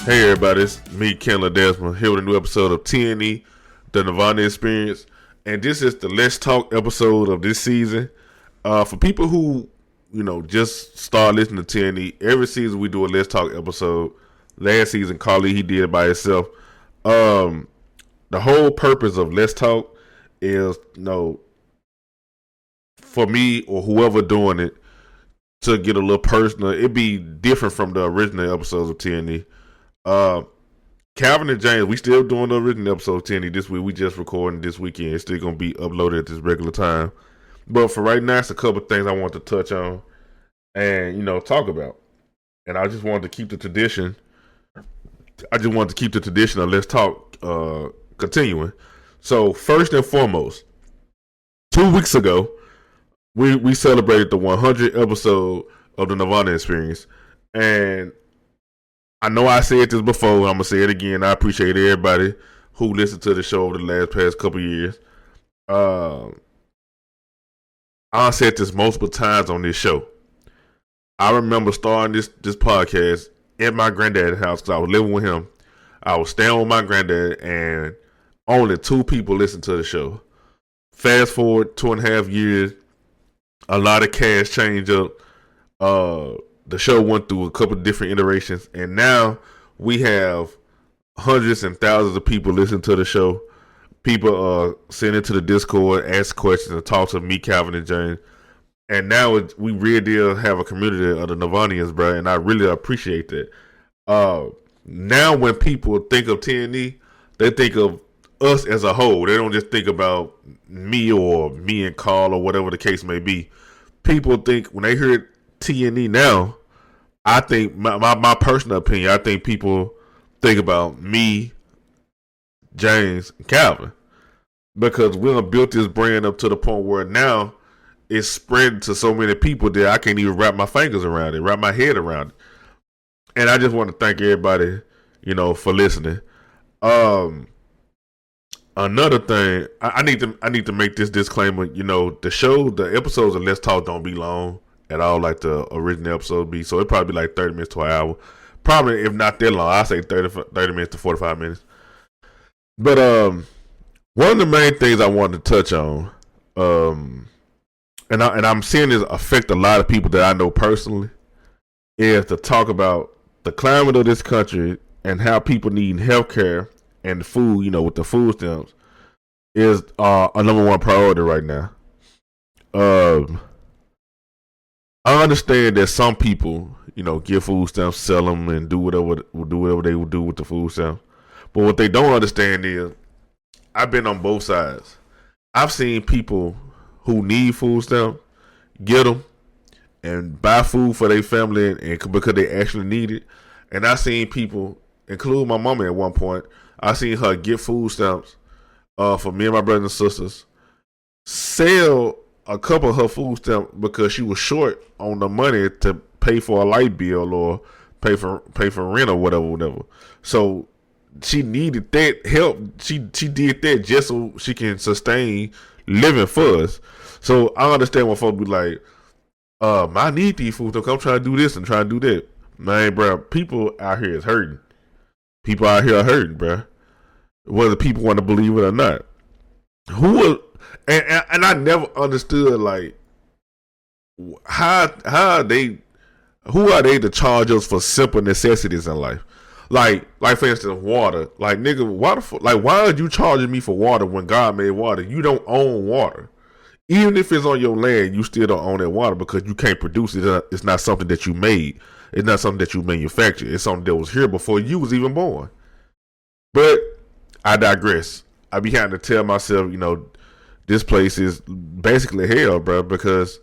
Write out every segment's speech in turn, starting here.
Hey everybody, it's me, Kendall Desmond, here with a new episode of TNE, The Nirvana Experience. And this is the Let's Talk episode of this season. For people who, just start listening to TNE, every season we do a Let's Talk episode. Last season, Carly, he did it by himself. The whole purpose of Let's Talk is, for me or whoever doing it, to get a little personal. It'd be different from the original episodes of TNE. Calvin and James, we still doing the original episode of TNE this week. We just recording this weekend. It's still gonna be uploaded at this regular time. But for right now, it's a couple of things I want to touch on and talk about. And I just wanted to keep the tradition. Of Let's Talk continuing. So first and foremost, 2 weeks ago, we celebrated the 100th episode of the Nirvana Experience, and I know I said this before. I'm gonna say it again. I appreciate everybody who listened to the show over the past couple years. I said this multiple times on this show. I remember starting this podcast at my granddad's house because I was living with him. I was staying with my granddad, and only 2 people listened to the show. Fast forward 2.5 years, a lot of cash change up. The show went through a couple of different iterations, and now we have hundreds and thousands of people listening to the show. People send into the Discord, ask questions, and talk to me, Calvin, and James. And now we really have a community of the Nirvanians, bro, and I really appreciate that. Now when people think of TNE, they think of us as a whole. They don't just think about me and Carl or whatever the case may be. People think, when they hear TNE now, I think, my personal opinion, I think people think about me, James, and Calvin. Because we done built this brand up to the point where now it's spread to so many people that I can't even wrap my fingers around it, wrap my head around it. And I just want to thank everybody, for listening. Another thing, I need to make this disclaimer. The episodes of Let's Talk don't be long at all, like the original episode be. So it probably be like 30 minutes to an hour. Probably, if not that long, I say 30 minutes to 45 minutes. But one of the main things I wanted to touch on, and I'm seeing this affect a lot of people that I know personally, is to talk about the climate of this country and how people need health care and food, with the food stamps, is a number one priority right now. I understand that some people, get food stamps, sell them, and do whatever they would do with the food stamps. But what they don't understand is, I've been on both sides. I've seen people who need food stamps get them and buy food for their family and because they actually need it. And I've seen people, including my mama at one point, I seen her get food stamps for me and my brothers and sisters, sell a couple of her food stamps because she was short on the money to pay for a light bill or pay for rent or whatever. So she needed that help. She did that just so she can sustain living for us. So I understand when folks be like, I need these food stamps. I'm trying to do this and trying to do that. Man, bro, people out here is hurting. People out here are hurting, bro. Whether people want to believe it or not. And I never understood, like, who are they to charge us for simple necessities in life? Like for instance, water. Like, nigga, water why are you charging me for water when God made water? You don't own water. Even if it's on your land, you still don't own that water because you can't produce it. It's not something that you made. It's not something that you manufactured. It's something that was here before you was even born. But I digress. I be having to tell myself, this place is basically hell, bro, because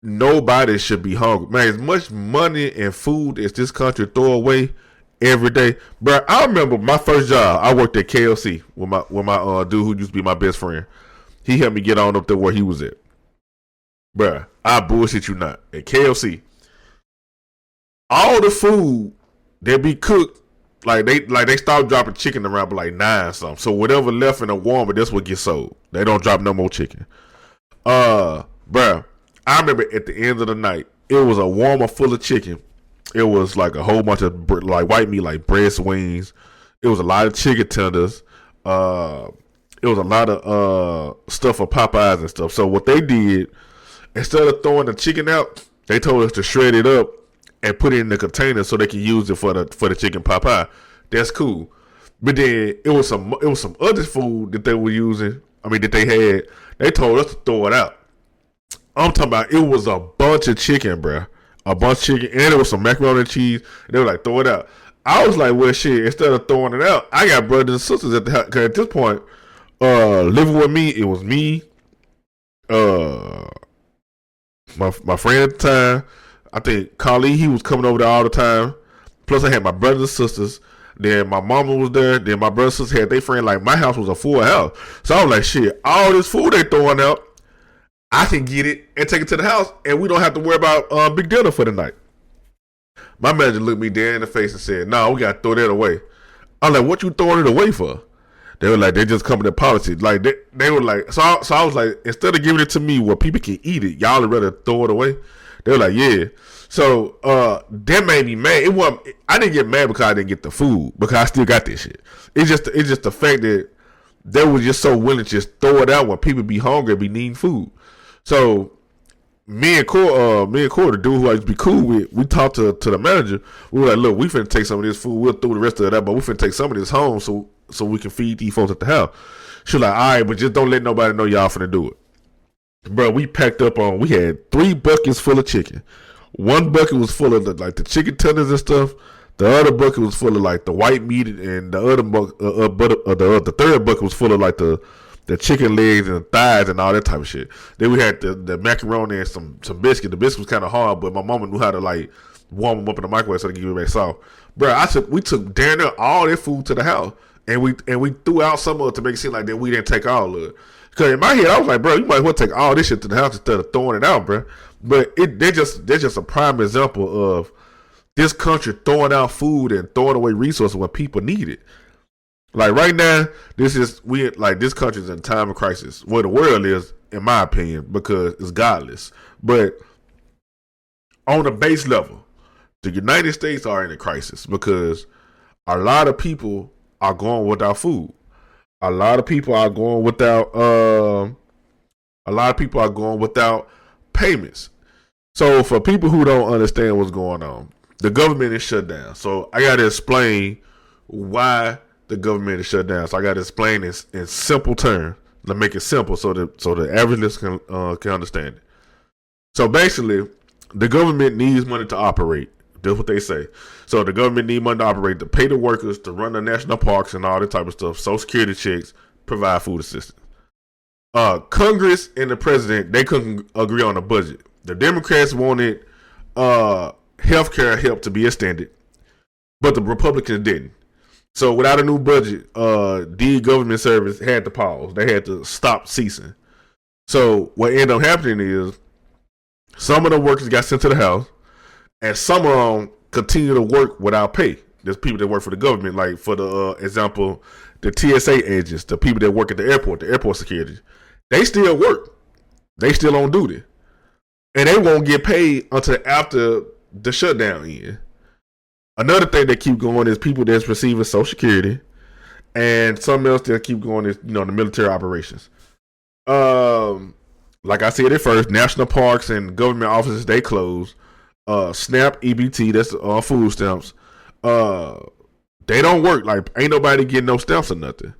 nobody should be hungry. Man, as much money and food as this country throw away every day. Bro, I remember my first job. I worked at KLC with my dude who used to be my best friend. He helped me get on up there where he was at. Bro, I bullshit you not. At KLC, all the food that be cooked, they stopped dropping chicken around by like 9 something. So whatever left in the warmer, that's what gets sold. They don't drop no more chicken. Bruh, I remember at the end of the night, it was a warmer full of chicken. It was like a whole bunch of like white meat, like breast wings. It was a lot of chicken tenders. It was a lot of stuff for Popeyes and stuff. So what they did, instead of throwing the chicken out, they told us to shred it up and put it in the container so they can use it for the chicken pot pie. That's cool. But then it was some other food that they were using. I mean that they had. They told us to throw it out. I'm talking about it was a bunch of chicken, bruh. A bunch of chicken, and there was some macaroni and cheese. And they were like, throw it out. I was like, well, shit. Instead of throwing it out, I got brothers and sisters at the house. Cause at this point, living with me, it was me, my friend at the time. I think Kali, he was coming over there all the time. Plus, I had my brothers and sisters. Then my mama was there. Then my brothers and sisters had their friend. Like, my house was a full house. So I was like, shit, all this food they throwing out, I can get it and take it to the house, and we don't have to worry about big dinner for the night. My manager looked me dead in the face and said, "No, we got to throw that away." I'm like, "What you throwing it away for?" They were like, "They just come to policy." Like they were like, so I was like, instead of giving it to me where people can eat it, y'all would rather throw it away. They were like, "Yeah." So that made me mad. I didn't get mad because I didn't get the food, because I still got this shit. It's just the fact that they were just so willing to just throw it out when people be hungry and be needing food. So me and Cora, the dude who I used to be cool with, we talked to the manager. We were like, "Look, we finna take some of this food. We'll throw the rest of that, but we finna take some of this home so we can feed these folks at the house." She was like, "All right, but just don't let nobody know y'all finna do it." Bro, we packed up on. We had 3 buckets full of chicken. One bucket was full of the chicken tenders and stuff. The other bucket was full of like the white meat, and the other the third bucket was full of like the chicken legs and the thighs and all that type of shit. Then we had the macaroni and some biscuit. The biscuit was kind of hard, but my mama knew how to like warm them up in the microwave so they could get it back soft. Bro, we took damn near all that food to the house, and we threw out some of it to make it seem like that we didn't take all of it. Because in my head, I was like, bro, you might as well take all this shit to the house instead of throwing it out, bro. But they're just a prime example of this country throwing out food and throwing away resources when people need it. Like right now, this country's in a time of crisis. Well, the world is, in my opinion, because it's godless. But on a base level, the United States are in a crisis because a lot of people are going without food. A lot of people are going without. Payments. So for people who don't understand what's going on, the government is shut down. So I got to explain why the government is shut down. So I got to explain this in simple terms to make it simple so the average listener can understand it. So basically, the government needs money to operate. That's what they say. So the government needs money to operate, to pay the workers, to run the national parks and all that type of stuff. Social security checks, provide food assistance. Congress and the president, they couldn't agree on a budget. The Democrats wanted healthcare help to be extended, but the Republicans didn't. So without a new budget, the government service had to pause. They had to stop ceasing. So what ended up happening is some of the workers got sent to the house, and some of them continue to work without pay. There's people that work for the government, like for the example, the TSA agents, the people that work at the airport security. They still work. They still on duty. And they won't get paid until after the shutdown ends. Another thing that keep going is people that's receiving Social Security, and something else that keep going is the military operations. Like I said at first, national parks and government offices, they close. SNAP, EBT, that's food stamps. They don't work. Like ain't nobody getting no stamps or nothing,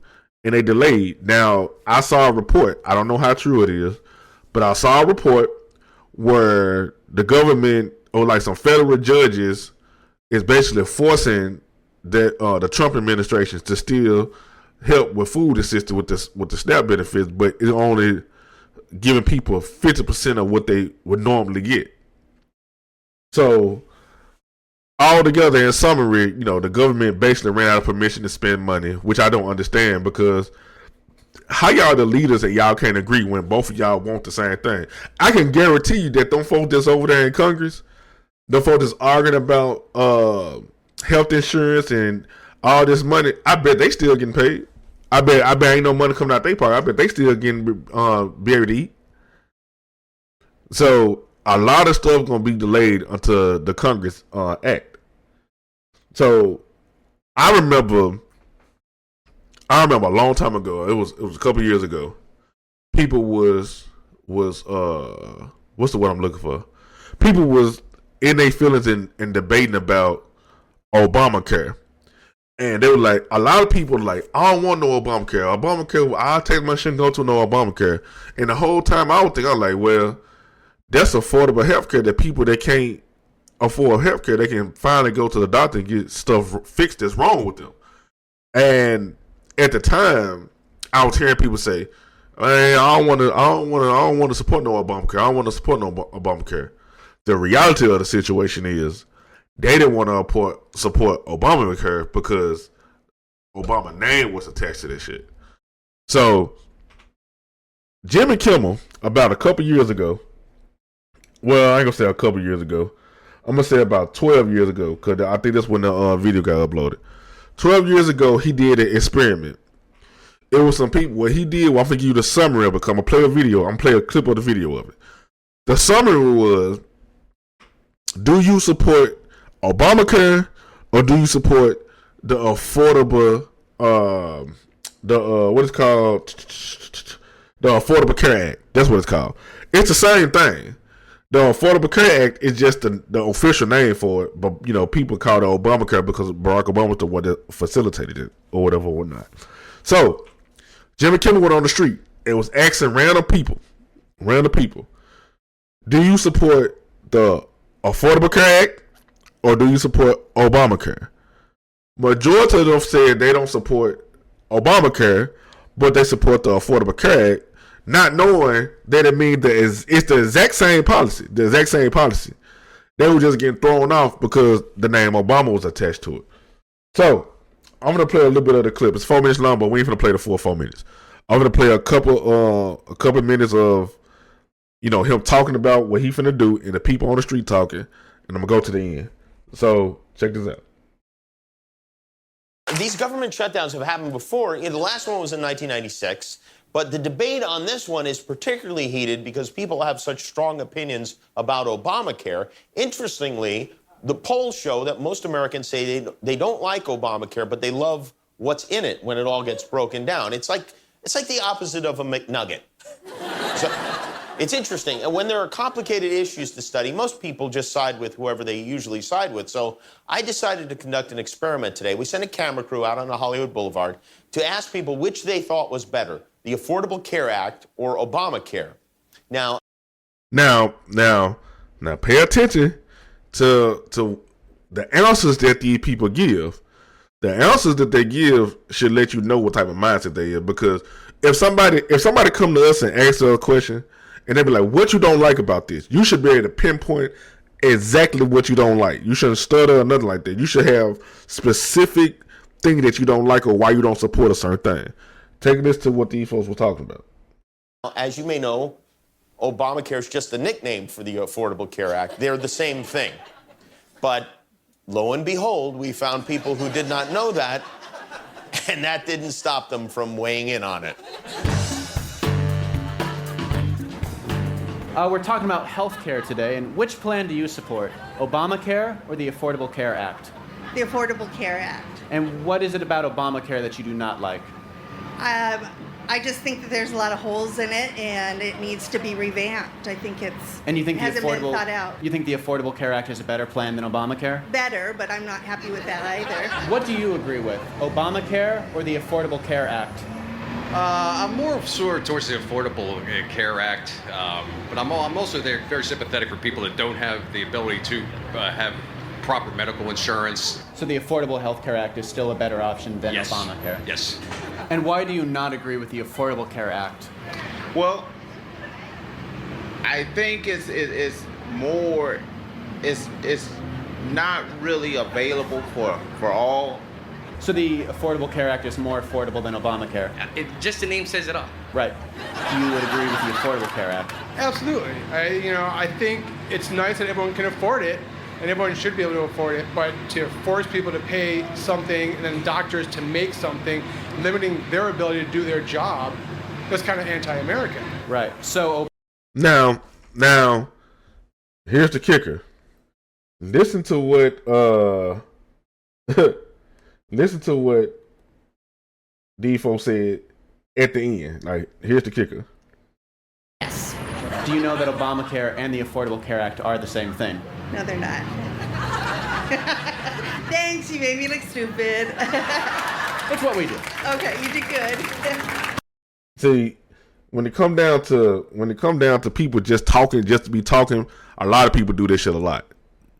and they delayed. Now I saw a report. I don't know how true it is, but I saw a report where the government or like some federal judges is basically forcing the Trump administration to still help with food assistance with the SNAP benefits, but it's only giving people 50% of what they would normally get. So altogether, in summary, the government basically ran out of permission to spend money, which I don't understand, because how y'all the leaders and y'all can't agree when both of y'all want the same thing? I can guarantee you that them folks that's over there in Congress, them folks that's arguing about health insurance and all this money, I bet they still getting paid. I bet ain't no money coming out their pocket. I bet they still getting be able to eat. So a lot of stuff gonna be delayed until the Congress act. So I remember a long time ago. It was a couple years ago. People was what's the word I'm looking for? People was in their feelings and debating about Obamacare. And they were like, a lot of people were like, I don't want no Obamacare. Obamacare, I'll take my shit and go to no Obamacare. And the whole time I would think, I'm like, well, that's affordable healthcare that people that can't afford healthcare, they can finally go to the doctor and get stuff fixed that's wrong with them. And at the time, I was hearing people say, hey, I don't want to support no Obamacare. I don't want to support no Obamacare. The reality of the situation is they didn't want to support Obamacare because Obama's name was attached to this shit. So Jimmy Kimmel, about a couple years ago, well, I ain't gonna say a couple years ago, I'm gonna say about 12 years ago, because I think that's when the video got uploaded. 12 years ago, he did an experiment. It was some people, what he did, well, I'm gonna give you the summary of it, because I'm gonna play a video, I'm gonna play a clip of the video of it. The summary was, do you support Obamacare or do you support the affordable, what is called, the Affordable Care Act? That's what it's called. It's the same thing. The Affordable Care Act is just the official name for it, but people call it Obamacare because Barack Obama was the one that facilitated it or whatever or whatnot. So Jimmy Kimmel went on the street and was asking random people, do you support the Affordable Care Act or do you support Obamacare? Majority of them said they don't support Obamacare, but they support the Affordable Care Act, not knowing that it means that it's the exact same policy. They were just getting thrown off because the name Obama was attached to it. So I'm gonna play a little bit of the clip. It's 4 minutes long, but we ain't gonna play the full 4 minutes. I'm gonna play a couple minutes of him talking about what he finna do and the people on the street talking, and I'm gonna go to the end. So check this out. These government shutdowns have happened before. The last one was in 1996. But the debate on this one is particularly heated because people have such strong opinions about Obamacare. Interestingly, the polls show that most Americans say they don't like Obamacare, but they love what's in it when it all gets broken down. It's like the opposite of a McNugget. So, it's interesting. And when there are complicated issues to study, most people just side with whoever they usually side with. So I decided to conduct an experiment today. We sent a camera crew out on the Hollywood Boulevard to ask people which they thought was better, the Affordable Care Act or Obamacare. Now, pay attention to the answers that these people give. The answers that they give should let you know what type of mindset they are. Because if somebody come to us and ask us a question, and they be like, what you don't like about this? You should be able to pinpoint exactly what you don't like. You shouldn't stutter or nothing like that. You should have specific thing that you don't like or why you don't support a certain thing. Taking this to what these folks were talking about. As you may know, Obamacare is just a nickname for the Affordable Care Act. They're the same thing. But lo and behold, we found people who did not know that, and that didn't stop them from weighing in on it. We're talking about health care today, and which plan do you support, Obamacare or the Affordable Care Act? The Affordable Care Act. And what is it about Obamacare that you do not like? I just think that there's a lot of holes in it, and it needs to be revamped. I think hasn't been thought out. You think the Affordable Care Act is a better plan than Obamacare? Better, but I'm not happy with that either. What do you agree with, Obamacare or the Affordable Care Act? I'm more sort towards the Affordable Care Act, but I'm also very sympathetic for people that don't have the ability to have proper medical insurance. So the Affordable Health Care Act is still a better option than Obamacare? Yes. And why do you not agree with the Affordable Care Act? Well, I think it's not really available for all. So the Affordable Care Act is more affordable than Obamacare? Just the name says it all. Right. You would agree with the Affordable Care Act? Absolutely. I think it's nice that everyone can afford it, and everyone should be able to afford it, but to force people to pay something and then doctors to make something, limiting their ability to do their job, that's kind of anti-American. Right. So now Here's the kicker. Listen to what listen to what Defo said at the end. Like, here's the kicker. Yes. Do you know that Obamacare and the Affordable Care Act are the same thing? No, they're not. Thanks, you made me look stupid. It's what we do. Okay, you did good. See, when it come down to people just talking just to be talking, a lot of people do this shit a lot,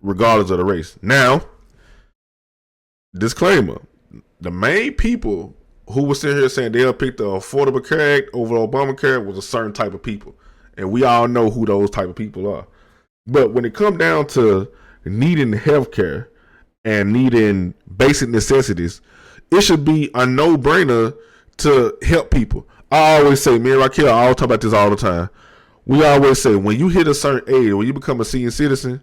regardless of the race. Now, disclaimer: the main people who were sitting here saying they'll pick the Affordable Care Act over Obamacare was a certain type of people, and we all know who those type of people are. But when it come down to needing health care and needing basic necessities, it should be a no-brainer to help people. I always say, me and Raquel, I always talk about this all the time. We always say, when you hit a certain age, when you become a senior citizen,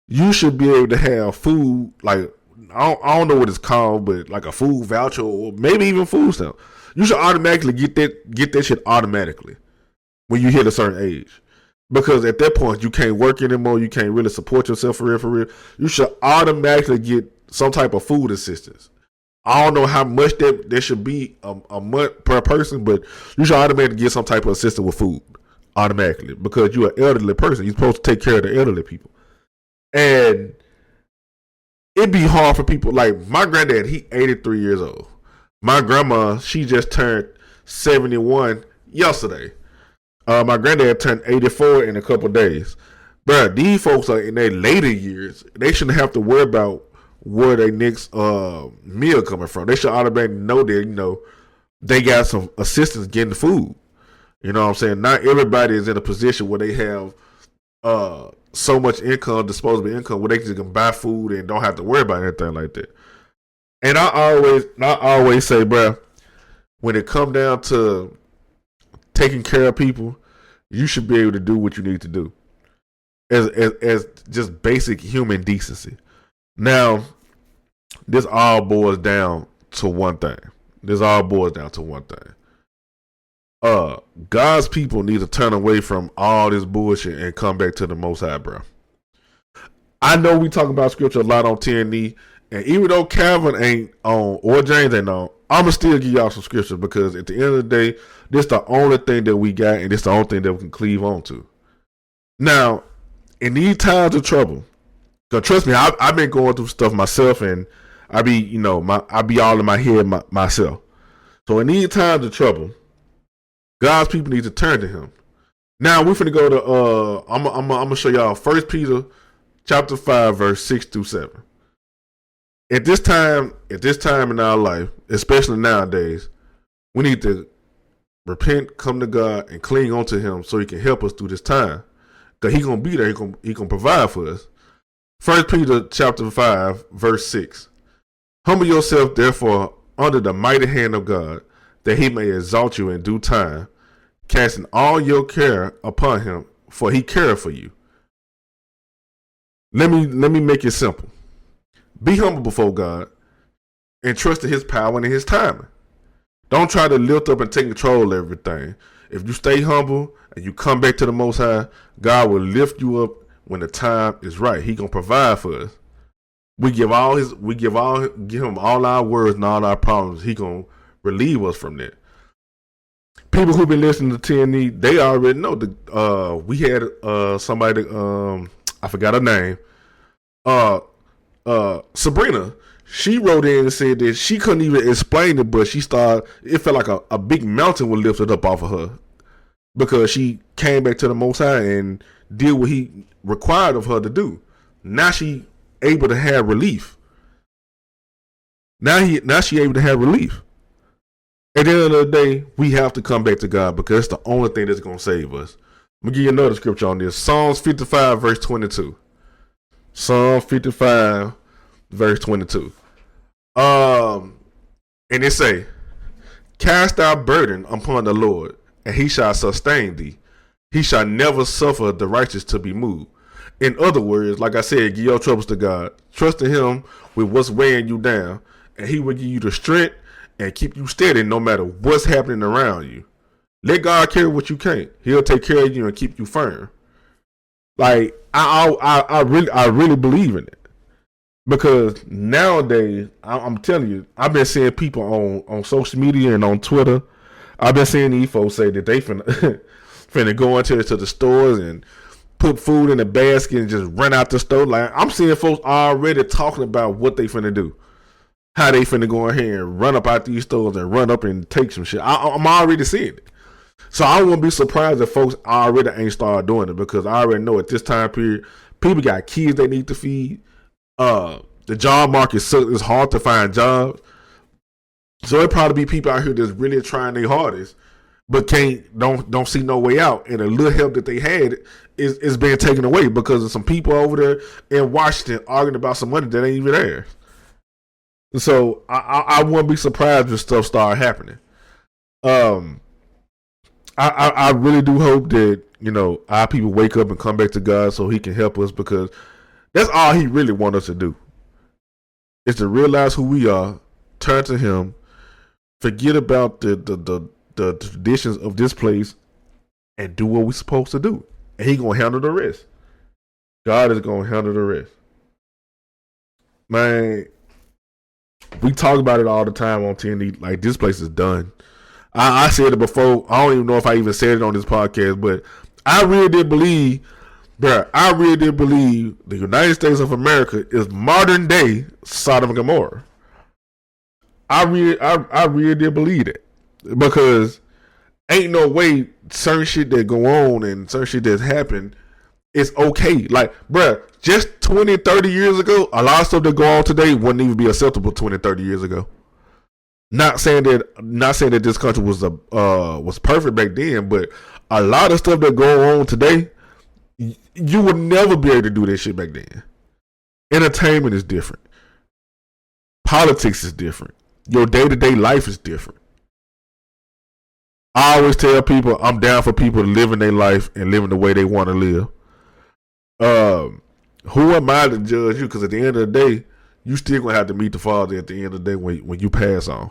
you should be able to have food, like, I don't know what it's called, but like a food voucher or maybe even food stamp. You should automatically get that shit automatically when you hit a certain age. Because at that point, you can't work anymore. You can't really support yourself for real. You should automatically get some type of food assistance. I don't know how much there should be a month per person, but you should automatically get some type of assistance with food automatically because you're an elderly person. You're supposed to take care of the elderly people. And it'd be hard for people. Like my granddad, he 83 years old. My grandma, she just turned 71 yesterday. My granddad turned 84 in a couple of days. Bruh, these folks are in their later years. They shouldn't have to worry about where their next meal coming from. They should automatically know that, they got some assistance getting the food. You know what I'm saying? Not everybody is in a position where they have so much income, disposable income, where they just can buy food and don't have to worry about anything like that. And I always say, bruh, when it come down to taking care of people, you should be able to do what you need to do as just basic human decency. Now, this all boils down to one thing. God's people need to turn away from all this bullshit and come back to the Most High, bro. I know we talk about scripture a lot on TNE, and even though Calvin ain't on or James ain't on, I'ma still give y'all some scripture because at the end of the day, this the only thing that we got, and this the only thing that we can cleave on to. Now, in these times of trouble, because trust me, I've been going through stuff myself, and I be all in my head myself. So in these times of trouble, God's people need to turn to Him. Now we're finna go to I'm gonna show y'all 1 Peter chapter 5 verse 6 through 7. At this time in our life, especially nowadays, we need to repent, come to God, and cling on to Him so He can help us through this time. Because He gonna be there, He gonna provide for us. 1 Peter chapter 5 verse 6. Humble yourself therefore under the mighty hand of God, that He may exalt you in due time, casting all your care upon Him, for He careth for you. Let me make it simple. Be humble before God and trust in His power and in His timing. Don't try to lift up and take control of everything. If you stay humble and you come back to the Most High, God will lift you up when the time is right. He gonna provide for us. We give Him all our worries and all our problems. He gonna relieve us from that. People who've been listening to TNE, they already know. We had somebody, I forgot her name, Sabrina. She wrote in and said that she couldn't even explain it, but it felt like a big mountain was lifted up off of her because she came back to the Most High and did what He required of her to do. Now she able to have relief. Now she able to have relief. At the end of the day, we have to come back to God because it's the only thing that's going to save us. I'm going to give you another scripture on this. Psalms 55 verse 22. Psalm 55 verse 22. And it say, cast thy burden upon the Lord, and He shall sustain thee. He shall never suffer the righteous to be moved. In other words, like I said, give your troubles to God. Trust in Him with what's weighing you down, and He will give you the strength and keep you steady no matter what's happening around you. Let God carry what you can't. He'll take care of you and keep you firm. Like I really believe in it. Because nowadays, I'm telling you, I've been seeing people on social media and on Twitter. I've been seeing these folks say that they finna go into the stores and put food in a basket and just run out the store. Like, I'm seeing folks already talking about what they finna do. How they finna go in here and run up out these stores and run up and take some shit. I'm already seeing it. So I wouldn't be surprised if folks already ain't started doing it, because I already know at this time period, people got kids they need to feed. The job market is hard to find jobs. So it probably be people out here that's really trying their hardest, but don't see no way out. And the little help that they had is being taken away because of some people over there in Washington arguing about some money that ain't even theirs. So I wouldn't be surprised if stuff start happening. I really do hope that, you know, our people wake up and come back to God so he can help us, because that's all he really wants us to do, is to realize who we are, turn to him, forget about the traditions of this place, and do what we're supposed to do. And he gonna handle the rest. God is gonna handle the rest. Man, we talk about it all the time on TNT. Like, this place is done. I said it before. I don't even know if I even said it on this podcast, but I really did believe, I really did believe the United States of America is modern day Sodom and Gomorrah. I really did believe it, because ain't no way certain shit that go on and certain shit that's happened is okay. Like, just 20, 30 years ago, a lot of stuff that go on today wouldn't even be acceptable 20, 30 years ago. Not saying that this country was perfect back then, but a lot of stuff that go on today, you would never be able to do that shit back then. Entertainment is different. Politics is different. Your day-to-day life is different. I always tell people I'm down for people living their life and living the way they want to live. Who am I to judge you? Because at the end of the day, you still gonna have to meet the Father at the end of the day when you pass on.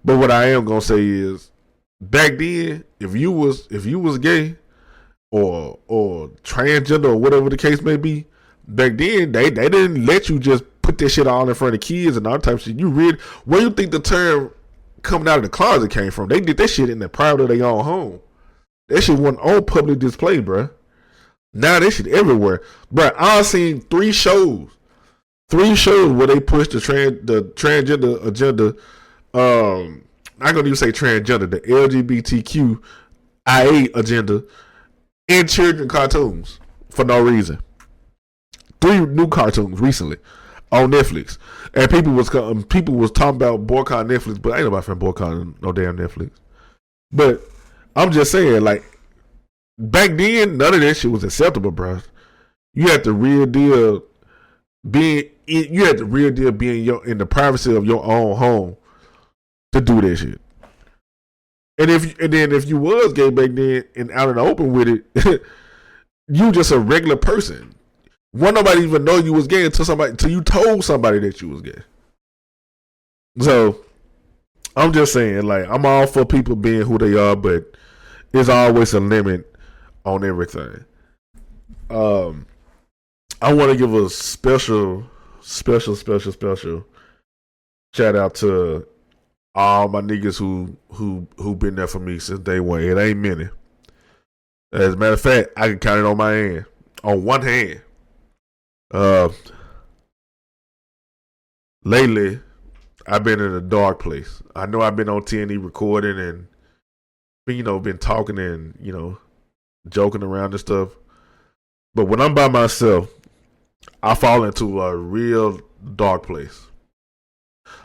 But what I am gonna say is, back then, if you was gay or transgender or whatever the case may be, back then they didn't let you just put that shit all in front of kids and all that type of shit. You read, where you think the term coming out of the closet came from? They did that shit in the private of their own home. That shit wasn't on public display, bruh. Now that shit everywhere, bruh. I've seen three shows where they push the transgender agenda. I'm not gonna even say transgender, the LGBTQIA agenda in children cartoons for no reason. 3 new cartoons recently on Netflix, and people was talking about boycott Netflix, but ain't nobody finna boycott no damn Netflix. But I'm just saying, like, back then, none of that shit was acceptable, bro. You had the real deal being in the privacy of your own home to do that shit. And then if you was gay back then and out in the open with it, you just a regular person. Won't nobody even know you was gay until you told somebody that you was gay. So I'm just saying, like, I'm all for people being who they are, but there's always a limit on everything. I want to give a special shout out to all my niggas who been there for me since day one. It ain't many. As a matter of fact, I can count it on one hand. Lately, I've been in a dark place. I know I've been on TNE recording and been talking and joking around and stuff. But when I'm by myself, I fall into a real dark place.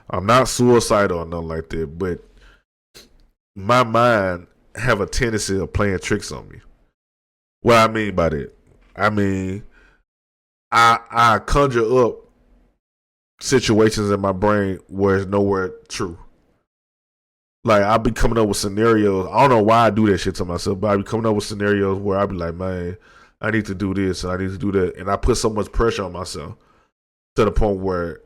I'm not suicidal or nothing like that, but my mind have a tendency of playing tricks on me. What I mean by that, I conjure up situations in my brain where it's nowhere true. Like, I be coming up with scenarios. I don't know why I do that shit to myself, but I be coming up with scenarios where I be like, man, I need to do this and I need to do that. And I put so much pressure on myself to the point where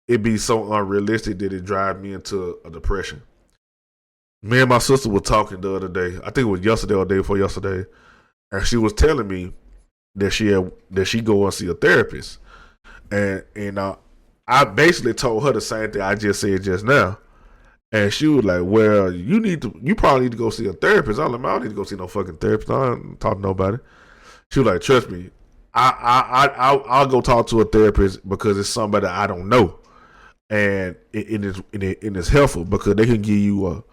it be so unrealistic that it drives me into a depression. Me and my sister were talking the other day. I think it was yesterday or the day before yesterday. And she was telling me that she go and see a therapist, and I basically told her the same thing I just said just now, and she was like, "Well, you probably need to go see a therapist." I was like, "I don't need to go see no fucking therapist. I don't talk to nobody." She was like, "Trust me, I'll go talk to a therapist because it's somebody I don't know, and it is helpful because they can give you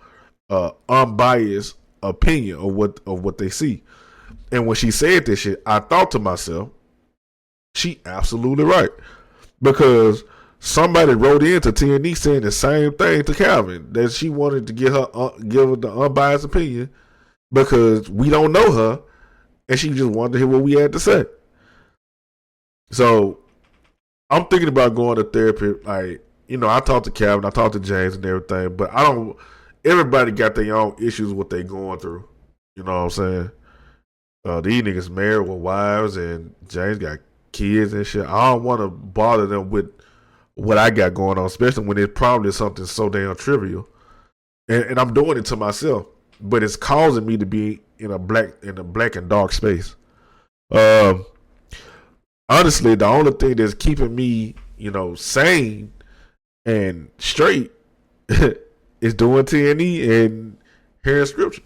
a unbiased opinion of what they see." And when she said this shit, I thought to myself, she absolutely right. Because somebody wrote into TNE saying the same thing to Calvin, that she wanted to give her the unbiased opinion because we don't know her, and she just wanted to hear what we had to say. So I'm thinking about going to therapy. Like, I talked to Calvin, I talked to James and everything, but everybody got their own issues with what they going through. You know what I'm saying? These niggas married with wives, and James got kids and shit. I don't want to bother them with what I got going on, especially when it's probably something so damn trivial. And I'm doing it to myself, but it's causing me to be in a black and dark space. Honestly, the only thing that's keeping me, sane and straight is doing TNE and hearing scripture.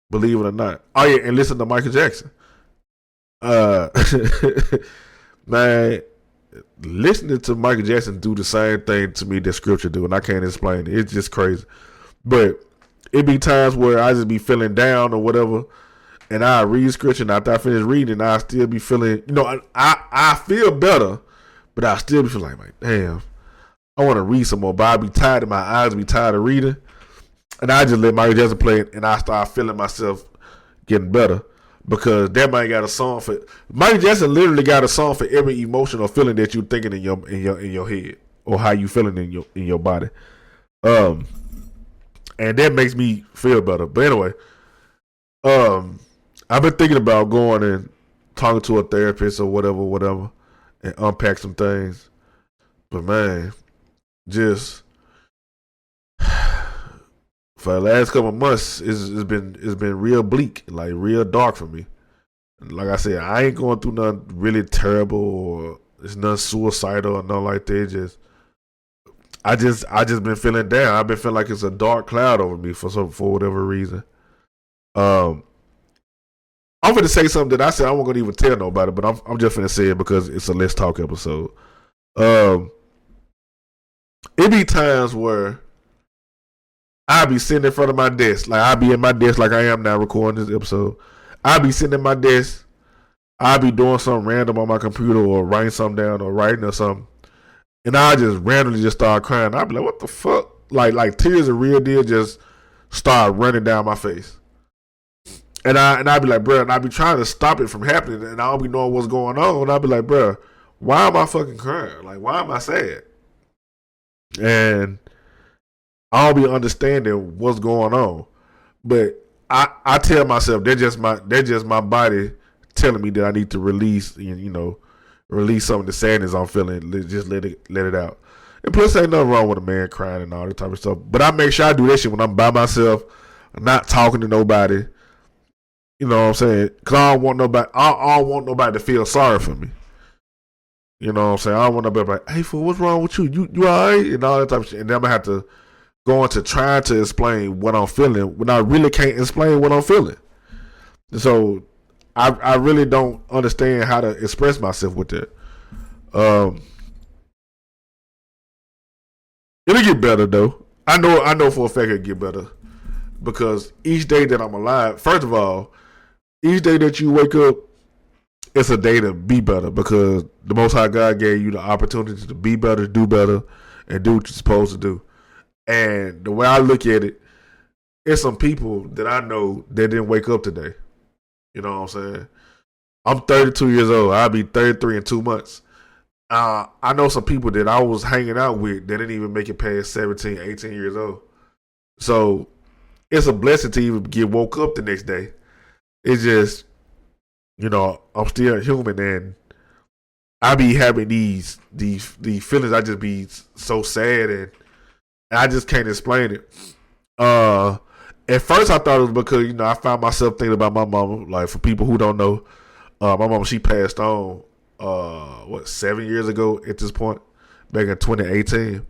Believe it or not. Oh yeah, and listen to Michael Jackson. Man, listening to Michael Jackson do the same thing to me that scripture do, and I can't explain it. It's just crazy. But it be times where I just be feeling down or whatever, and I read scripture, and after I finish reading, I still be feeling, I feel better, but I still be feeling like, damn, I want to read some more, but I be tired, and my eyes be tired of reading. And I just let Michael Jackson play it, and I start feeling myself getting better because that man got a song for Michael Jackson. Literally got a song for every emotional feeling that you're thinking in your head or how you feeling in your body. And that makes me feel better. But anyway, I've been thinking about going and talking to a therapist or whatever, and unpack some things. But man, just. For the last couple of months, it's been real bleak, like real dark for me. Like I said, I ain't going through nothing really terrible or it's nothing suicidal or nothing like that. I just been feeling down. I've been feeling like it's a dark cloud over me for whatever reason. I'm gonna say something that I said I wasn't gonna even tell nobody, but I'm just gonna say it because it's a Let's Talk episode. It be times where I'll be sitting in front of my desk. Like, I'll be in my desk like I am now recording this episode. I'll be sitting in my desk. I'll be doing something random on my computer or writing something down or writing or something. And I'll just randomly just start crying. I'll be like, what the fuck? Like tears of real deal just start running down my face. And I'll be like, bro, and I'll be trying to stop it from happening. And I don't be knowing what's going on. And I'll be like, bro, why am I fucking crying? Like, why am I sad? And I don't be understanding what's going on, but I tell myself that's just my body telling me that I need to release some of the sadness I'm feeling. Just let it out. And plus, ain't nothing wrong with a man crying and all that type of stuff. But I make sure I do that shit when I'm by myself, not talking to nobody. You know what I'm saying? Because I don't want nobody to feel sorry for me. You know what I'm saying? I don't want nobody to be like, hey, fool, what's wrong with you? You all right? And all that type of shit. And then I'm going to have to go into trying to explain what I'm feeling when I really can't explain what I'm feeling. So I really don't understand how to express myself with that. It'll get better though. I know for a fact it'll get better because each day that I'm alive, first of all, each day that you wake up, it's a day to be better because the Most High God gave you the opportunity to be better, do better, and do what you're supposed to do. And the way I look at it, it's some people that I know that didn't wake up today. You know what I'm saying? I'm 32 years old. I'll be 33 in 2 months. I know some people that I was hanging out with that didn't even make it past 17, 18 years old. So it's a blessing to even get woke up the next day. It's just, I'm still human and I be having these feelings. I just be so sad and I just can't explain it. At first I thought it was because, I found myself thinking about my mama. Like, for people who don't know, My mom, she passed on 7 years ago at this point, back in 2018.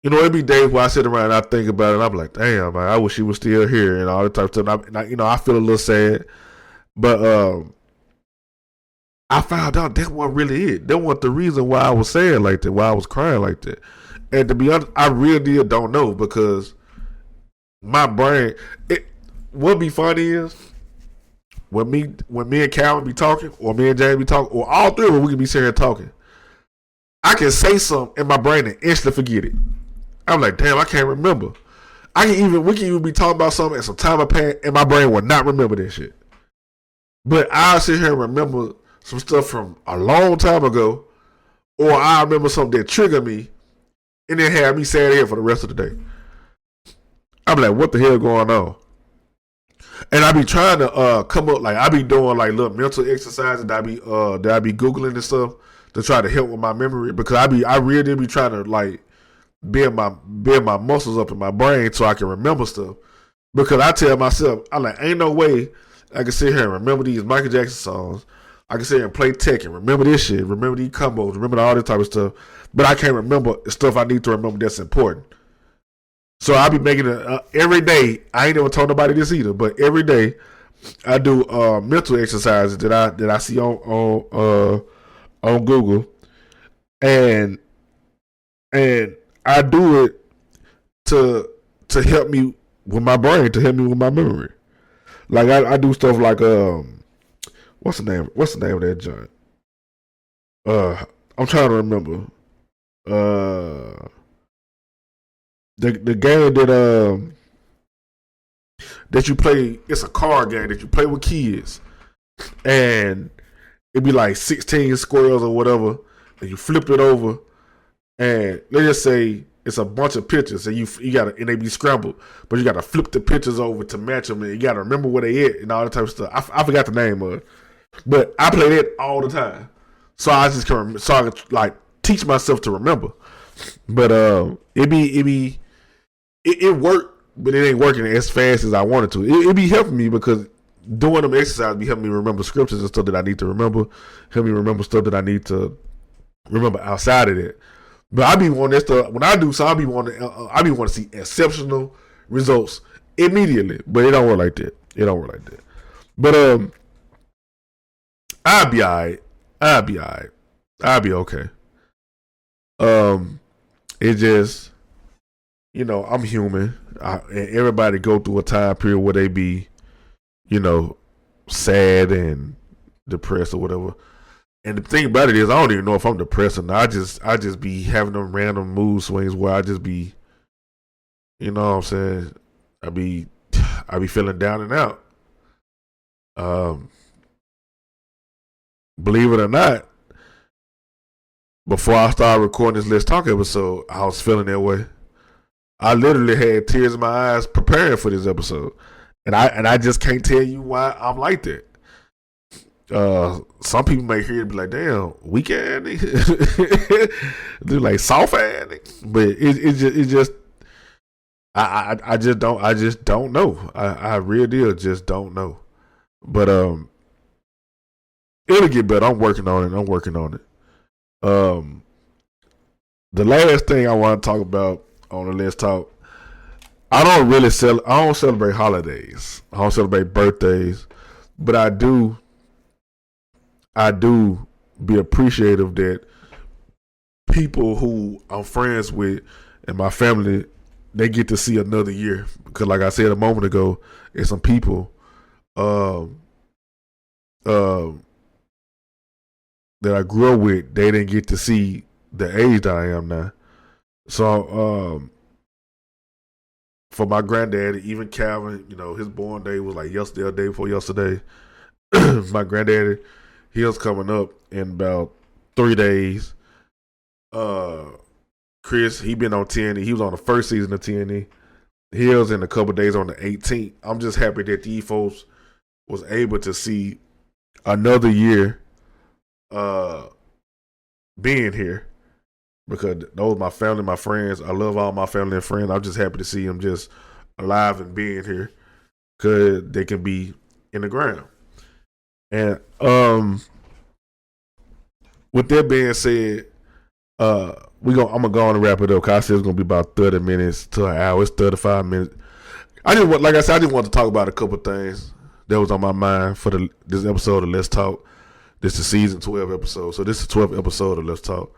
It'd be days where I sit around and I think about it and I'm like, damn, man, I wish she was still here and all that type of stuff. And I feel a little sad. But I found out that wasn't really it. That wasn't the reason why I was sad like that, why I was crying like that. And to be honest, I really don't know, because my brain, what be funny is when me and Calvin be talking, or me and James be talking, or all three of us, we can be sitting here talking. I can say something in my brain and instantly forget it. I'm like, damn, I can't remember. We can even be talking about something and some time passed and my brain will not remember that shit. But I'll sit here and remember some stuff from a long time ago, or I remember something that triggered me and then have me sad here for the rest of the day. I'm like, what the hell going on? And I be trying to come up, like I be doing like little mental exercises that I be Googling and stuff to try to help with my memory, because I really be trying to like build my muscles up in my brain so I can remember stuff. Because I tell myself, I'm like, ain't no way I can sit here and remember these Michael Jackson songs. I can sit here and play Tekken, remember this shit, remember these combos, remember all this type of stuff. But I can't remember stuff I need to remember that's important. So I be making it every day. I ain't never told nobody this either, but every day I do mental exercises that I see on Google, and I do it to help me with my brain, to help me with my memory. Like I do stuff like what's the name of that joint? I'm trying to remember. The game that you play, it's a card game that you play with kids, and it'd be like 16 squares or whatever, and you flip it over, and let's just say it's a bunch of pictures, and you gotta, and they be scrambled, but you gotta flip the pictures over to match them, and you gotta remember where they at and all that type of stuff. I forgot the name of it, but I play that all the time, so I just can like teach myself to remember. But it worked, but it ain't working as fast as I wanted to. It be helping me, because doing them exercises be helping me remember scriptures and stuff that I need to remember, help me remember stuff that I need to remember outside of that. But I be wanting that stuff when I do. So I be wanting to see exceptional results immediately. But it don't work like that. But I'll be alright. I'll be okay. It just, I'm human. And everybody go through a time period where they be, sad and depressed or whatever. And the thing about it is, I don't even know if I'm depressed or not. I just be having them random mood swings where I just be, you know what I'm saying? I be feeling down and out. Believe it or not, before I started recording this Let's Talk episode, I was feeling that way. I literally had tears in my eyes preparing for this episode, and I just can't tell you why I'm like that. Some people may hear it and be like, "Damn, weak ass nigga," they're like soft ass nigga. But it just I just don't know. I really just don't know. But it'll get better. I'm working on it. The last thing I want to talk about on the Let's Talk, I don't celebrate holidays. I don't celebrate birthdays, but I do be appreciative that people who I'm friends with and my family, they get to see another year. Because like I said a moment ago, there's some people that I grew up with, they didn't get to see the age that I am now. So for my granddad, even Calvin, his born day was like yesterday or day before yesterday. My granddaddy, his coming up in about 3 days. Chris, he been on TNE. He was on the first season of TNE. His in a couple days on the 18th. I'm just happy that these folks was able to see another year being here, because those my family, my friends. I love all my family and friends. I'm just happy to see them just alive and being here, because they can be in the ground. And with that being said, I'm gonna go on and wrap it up because I said it's gonna be about 30 minutes to an hour. It's 35 minutes. I just want to talk about a couple things that was on my mind for this episode of Let's Talk. This is season 12 episode, so this is the 12th episode of Let's Talk.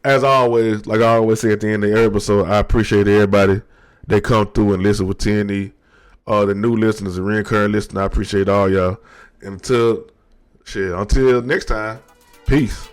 As always, like I always say at the end of every episode, I appreciate everybody that come through and listen with TNE. The new listeners and recurring listeners, I appreciate all y'all. And until next time, peace.